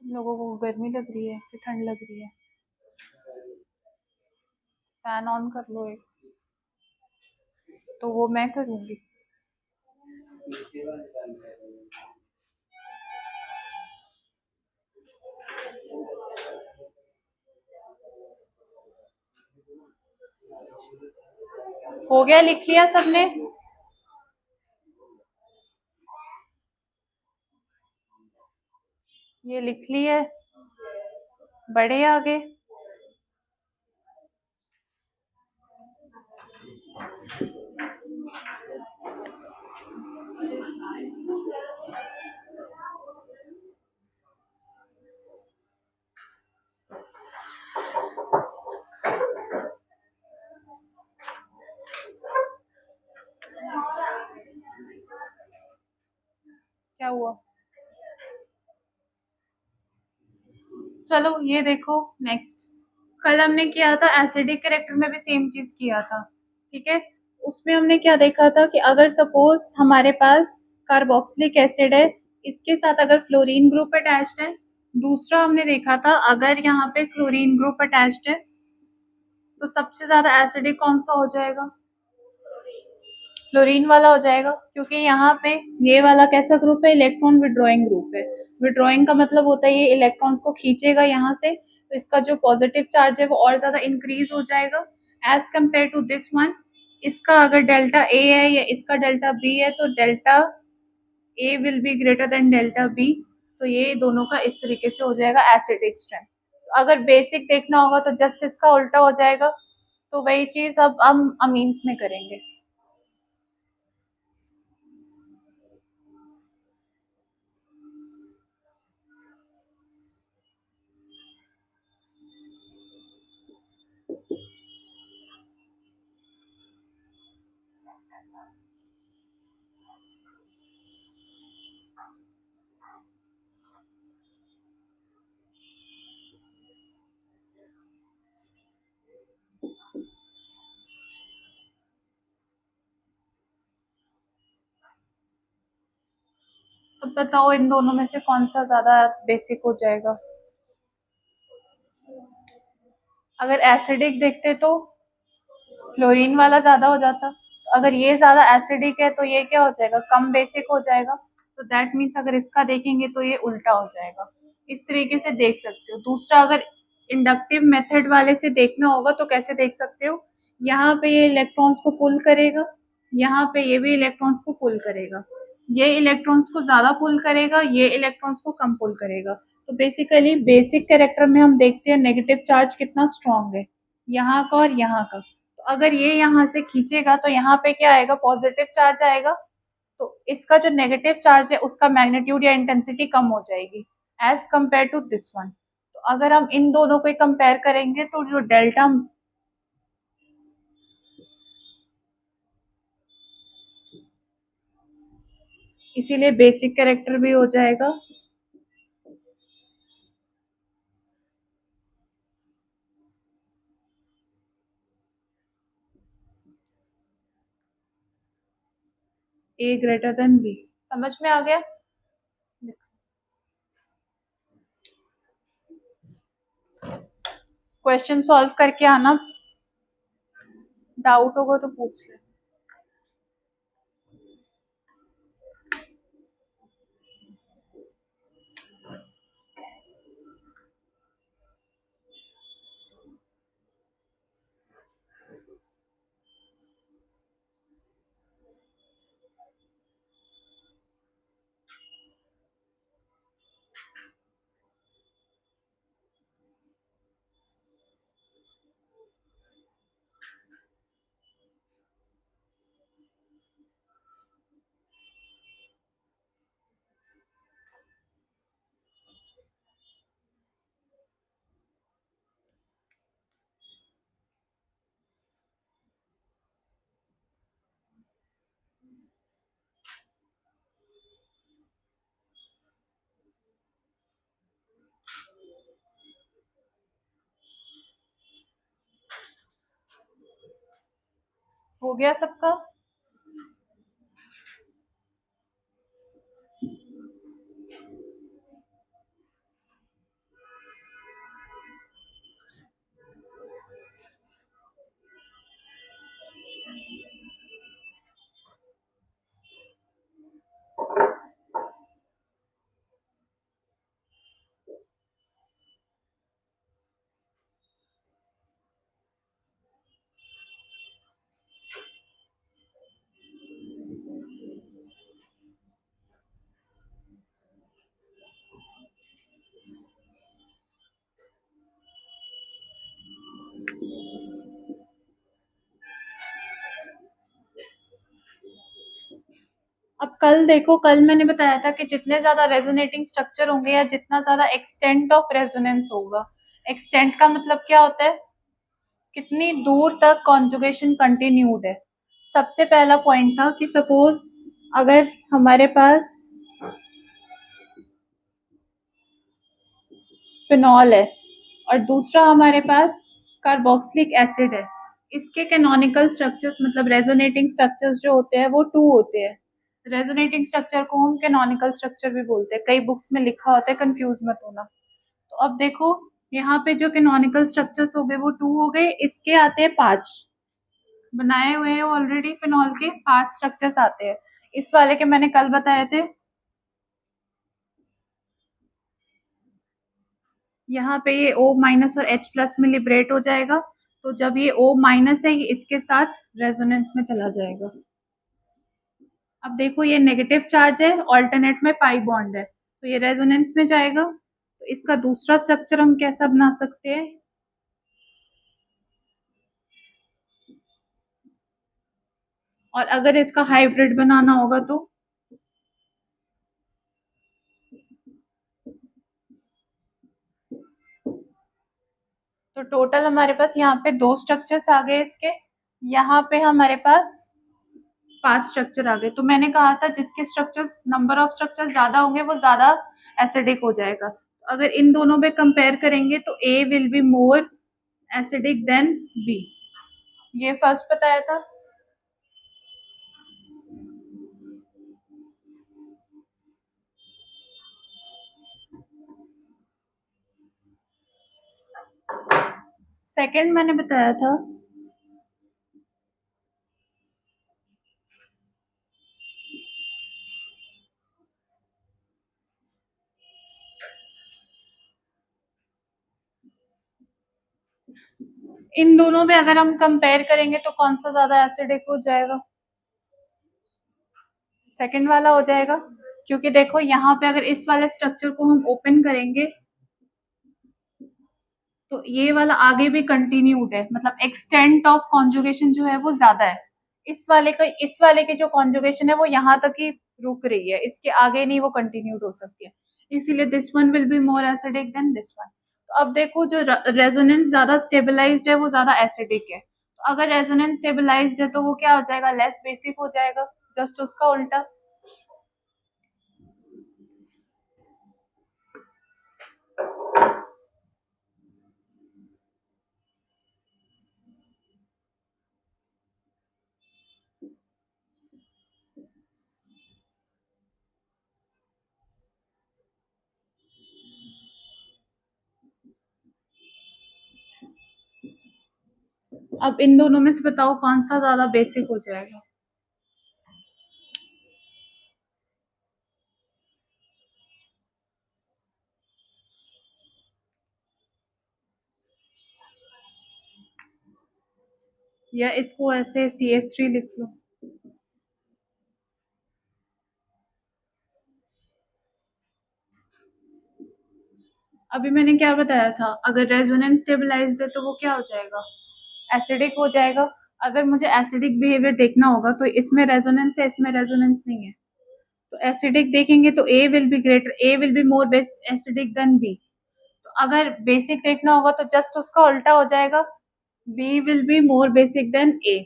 तुम लोगों को गर्मी लग रही है कि ठंड लग रही है। फैन ऑन कर लो एक, तो वो मैं करूँगी। हो गया, लिख लिया सबने? ये लिख ली है, बढ़े आगे। क्या हुआ? चलो ये देखो नेक्स्ट। कल हमने किया था एसिडिक कैरेक्टर में भी सेम चीज किया था, ठीक है। उसमें हमने क्या देखा था कि अगर सपोज हमारे पास कार्बोक्सिलिक एसिड है, इसके साथ अगर फ्लोरीन ग्रुप अटैच्ड है। दूसरा हमने देखा था अगर यहाँ पे क्लोरीन ग्रुप अटैच्ड है तो सबसे ज्यादा एसिडिक कौन सा हो जाएगा? फ्लोरीन वाला हो जाएगा, क्योंकि यहाँ पे ये वाला कैसा ग्रुप है? इलेक्ट्रॉन विड्रॉइंग ग्रुप है। विड्रॉइंग का मतलब होता है ये इलेक्ट्रॉन्स को खींचेगा यहाँ से, तो इसका जो पॉजिटिव चार्ज है वो और ज्यादा इंक्रीज हो जाएगा as compare to this one. इसका अगर डेल्टा ए है या इसका डेल्टा बी है तो delta A will be greater than delta B. तो ये दोनों का इस तरीके से हो जाएगा एसिडिक स्ट्रेंथ। तो अगर बेसिक देखना होगा तो जस्ट इसका उल्टा हो जाएगा। तो वही चीज अब हम अमीन्स में करेंगे। अब बताओ इन दोनों में से कौन सा ज्यादा बेसिक हो जाएगा? अगर एसिडिक देखते तो फ्लोरीन वाला ज्यादा हो जाता। तो अगर ये ज्यादा एसिडिक है तो ये क्या हो जाएगा? कम बेसिक हो जाएगा। तो दैट मीन्स अगर इसका देखेंगे तो ये उल्टा हो जाएगा। इस तरीके से देख सकते हो। दूसरा अगर इंडक्टिव मेथड वाले से देखना होगा तो कैसे देख सकते हो? यहाँ पे ये इलेक्ट्रॉन्स को पुल करेगा, यहाँ पे ये भी इलेक्ट्रॉन्स को पुल करेगा। ये इलेक्ट्रॉन्स को ज्यादा पुल करेगा, ये इलेक्ट्रॉन्स को कम पुल करेगा। तो बेसिकली बेसिक कैरेक्टर में हम देखते हैं नेगेटिव चार्ज कितना स्ट्रांग है, यहाँ का और यहाँ का। तो अगर ये यहाँ से खींचेगा तो यहाँ पे क्या आएगा? पॉजिटिव चार्ज आएगा। तो इसका जो नेगेटिव चार्ज है उसका मैग्नीट्यूड या इंटेंसिटी कम हो जाएगी as compare to this one. तो अगर हम इन दोनों को कंपेयर करेंगे तो जो डेल्टा, इसीलिए बेसिक कैरेक्टर भी हो जाएगा। ए ग्रेटर देन बी। समझ में आ गया? क्वेश्चन सॉल्व करके आना, डाउट होगा तो पूछ ले। हो गया सबका? अब कल देखो, कल मैंने बताया था कि जितने ज़्यादा रेज़ोनेटिंग स्ट्रक्चर होंगे या जितना ज़्यादा एक्सटेंट ऑफ रेजोनेंस होगा, एक्सटेंट का मतलब क्या होता है? कितनी दूर तक कॉन्जुगेशन कंटिन्यूड है। सबसे पहला पॉइंट था कि सपोज अगर हमारे पास फिनॉल है और दूसरा हमारे पास कार्बोक्सिलिक एसिड है, इसके कैनोनिकल स्ट्रक्चर्स मतलब रेजोनेटिंग स्ट्रक्चर्स जो होते हैं वो टू होते हैं। रेजोनेटिंग स्ट्रक्चर को हम कैनोनिकल स्ट्रक्चर भी बोलते हैं, कई बुक्स में लिखा होता है, कंफ्यूज मत होना। तो अब देखो, यहाँ पे जो कैनोनिकल स्ट्रक्चर्स हो गए वो टू हो गए, इसके आते हैं पांच, बनाए हुए हैं ऑलरेडी फिनॉल के पांच स्ट्रक्चर्स आते हैं। इस वाले के मैंने कल बताए थे, यहाँ पे ये O माइनस और H प्लस में लिबरेट हो जाएगा, तो जब ये O माइनस है ये इसके साथ रेजोनेंस में चला जाएगा। अब देखो ये नेगेटिव चार्ज है, ऑल्टरनेट में पाई बॉन्ड है, तो ये रेजोनेंस में जाएगा। तो इसका दूसरा स्ट्रक्चर हम कैसा बना सकते हैं? और अगर इसका हाइब्रिड बनाना होगा तो टोटल हमारे पास यहाँ पे दो स्ट्रक्चर्स आ गए इसके, यहाँ पे हमारे पास पांच स्ट्रक्चर आ गए। तो मैंने कहा था जिसके स्ट्रक्चर्स नंबर ऑफ स्ट्रक्चर ज्यादा होंगे वो ज्यादा एसिडिक हो जाएगा। तो अगर इन दोनों में कंपेयर करेंगे तो A will be more acidic than B, ये फर्स्ट बताया था। सेकंड मैंने बताया था इन दोनों में अगर हम कंपेयर करेंगे तो कौन सा ज्यादा एसिडिक हो जाएगा? सेकंड वाला हो जाएगा, क्योंकि देखो यहाँ पे अगर इस वाले स्ट्रक्चर को हम ओपन करेंगे तो ये वाला आगे भी कंटिन्यूड है, मतलब एक्सटेंट ऑफ कॉन्जुगेशन जो है वो ज्यादा है। इस वाले की जो कॉन्जुगेशन है वो यहाँ तक ही रुक रही है, इसके आगे नहीं वो कंटिन्यूड हो सकती है, इसीलिए this one will be more acidic then this one. तो अब देखो जो रेजोनेंस ज्यादा स्टेबलाइज्ड है वो ज्यादा एसिडिक है, तो अगर रेजोनेंस स्टेबलाइज्ड है तो वो क्या हो जाएगा? लेस बेसिक हो जाएगा, जस्ट उसका उल्टा। अब इन दोनों में से बताओ कौन सा ज्यादा बेसिक हो जाएगा? या इसको ऐसे CH3 लिख लो। अभी मैंने क्या बताया था, अगर रेजोनेंस स्टेबलाइज्ड है तो वो क्या हो जाएगा? एसिडिक हो जाएगा। अगर मुझे एसिडिक बिहेवियर देखना होगा तो इसमें रेजोनेंस है, इसमें रेजोनेंस नहीं है, तो एसिडिक देखेंगे तो A will be more base acidic than B. तो अगर बेसिक देखना होगा तो जस्ट उसका उल्टा हो जाएगा, B will be more basic than A.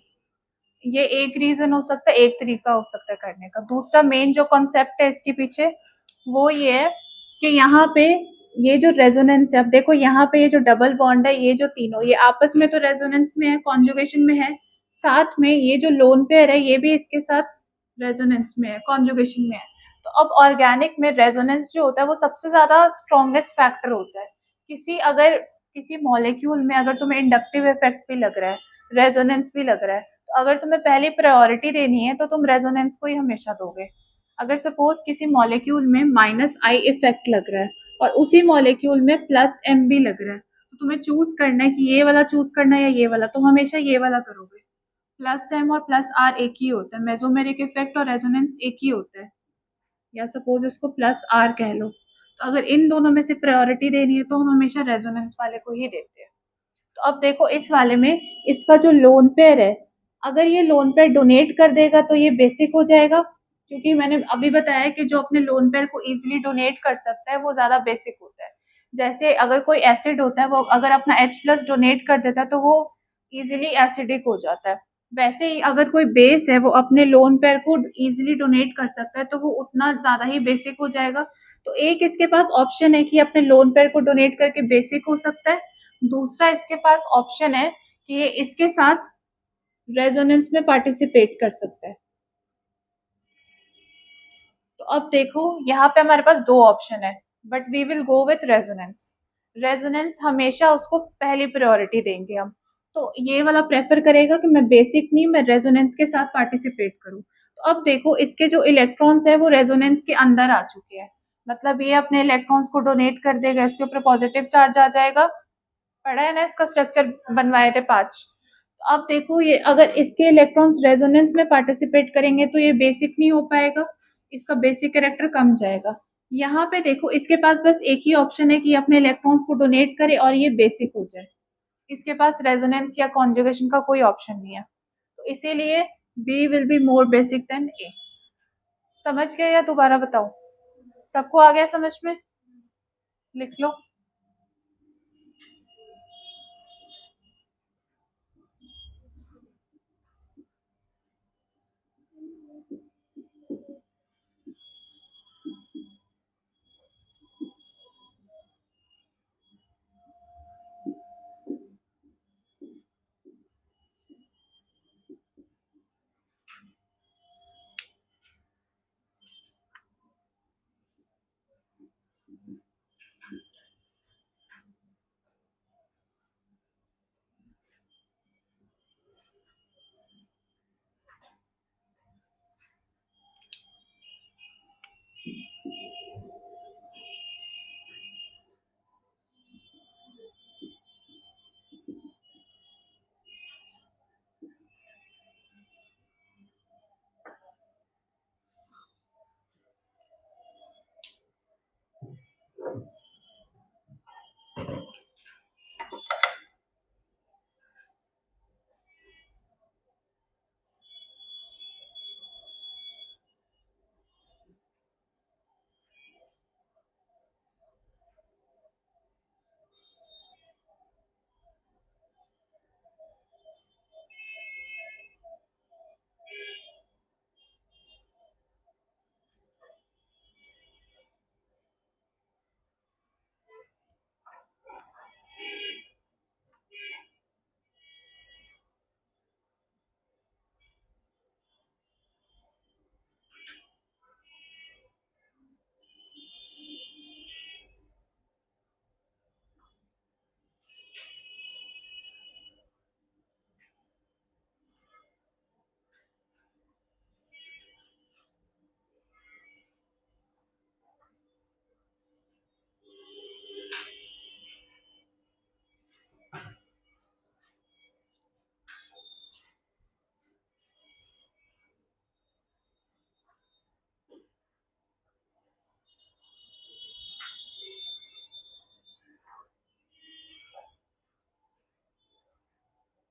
ये एक रीजन हो सकता है, एक तरीका हो सकता है करने का। दूसरा मेन जो कॉन्सेप्ट है इसके पीछे वो ये है कि यहाँ पे ये जो रेजोनेंस है, अब देखो यहाँ पे ये जो डबल बॉन्ड है, ये जो तीनों ये आपस में तो रेजोनेंस में है, कॉन्जुगेशन में है, साथ में ये जो लोन पेयर है ये भी इसके साथ रेजोनेंस में है, कॉन्जुगेशन में है। तो अब ऑर्गेनिक में रेजोनेंस जो होता है वो सबसे ज्यादा स्ट्रॉन्गेस्ट फैक्टर होता है। किसी मॉलिक्यूल में अगर तुम्हें इंडक्टिव इफेक्ट भी लग रहा है, रेजोनेंस भी लग रहा है, तो अगर तुम्हें पहली प्रायोरिटी देनी है तो तुम रेजोनेंस को ही हमेशा दोगे। अगर सपोज किसी मॉलिक्यूल में -I इफेक्ट लग रहा है और उसी मॉलिक्यूल में +M भी लग रहा है, तो तुम्हें चूज करना है कि ये वाला चूज करना है या ये वाला, तो हमेशा ये वाला करोगे। +M और +R एक ही होता है, मेसोमेरिक इफेक्ट और रेजोनेंस एक ही होता है, या सपोज इसको +R कह लो। तो अगर इन दोनों में से प्रायोरिटी देनी है तो हम हमेशा रेजोनेंस वाले को ही देते हैं। तो अब देखो इस वाले में इसका जो लोन पेयर है, अगर ये लोन पेयर डोनेट कर देगा तो ये बेसिक हो जाएगा, क्योंकि मैंने अभी बताया कि जो अपने लोन पेयर को ईज़िली डोनेट कर सकता है, वो ज़्यादा बेसिक होता है। जैसे अगर कोई एसिड होता है, वो अगर अपना H+ डोनेट कर देता है, तो वो ईज़िली एसिडिक हो जाता है। वैसे ही अगर कोई बेस है, वो अपने लोन पेयर को ईज़िली डोनेट कर सकता है, तो वो उतना ज़्यादा ही बेसिक हो जाएगा। तो एक इसके पास ऑप्शन है कि अपने लोन पेयर को डोनेट करके बेसिक हो सकता है। दूसरा इसके पास ऑप्शन है कि ये इसके साथ रेजोनेंस में पार्टिसिपेट कर सकता है। तो अब देखो यहाँ पे हमारे पास दो ऑप्शन है, but we will go with resonance. Resonance हमेशा उसको पहली प्रायोरिटी देंगे हम। तो ये वाला प्रेफर करेगा कि मैं बेसिक नहीं, मैं रेजोनेंस के साथ पार्टिसिपेट करूँ। तो अब देखो इसके जो इलेक्ट्रॉन्स है वो रेजोनेंस के अंदर आ चुके हैं, मतलब ये अपने इलेक्ट्रॉन्स को डोनेट कर देगा, इसके ऊपर पॉजिटिव चार्ज आ जाएगा। पढ़ा है ना, इसका स्ट्रक्चर बनवाए थे 5। तो अब देखो ये अगर इसके इलेक्ट्रॉन्स रेजोनेंस में पार्टिसिपेट करेंगे तो ये बेसिक नहीं हो पाएगा, इसका बेसिक कैरेक्टर कम जाएगा। यहाँ पे देखो इसके पास बस एक ही ऑप्शन है कि ये अपने इलेक्ट्रॉन्स को डोनेट करे और ये बेसिक हो जाए। इसके पास रेजोनेंस या कॉन्जुगेशन का कोई ऑप्शन नहीं है। तो इसीलिए be will be more basic than a. समझ गए या दोबारा बताओ? सबको आ गया समझ में? लिख लो।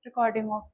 Recording of.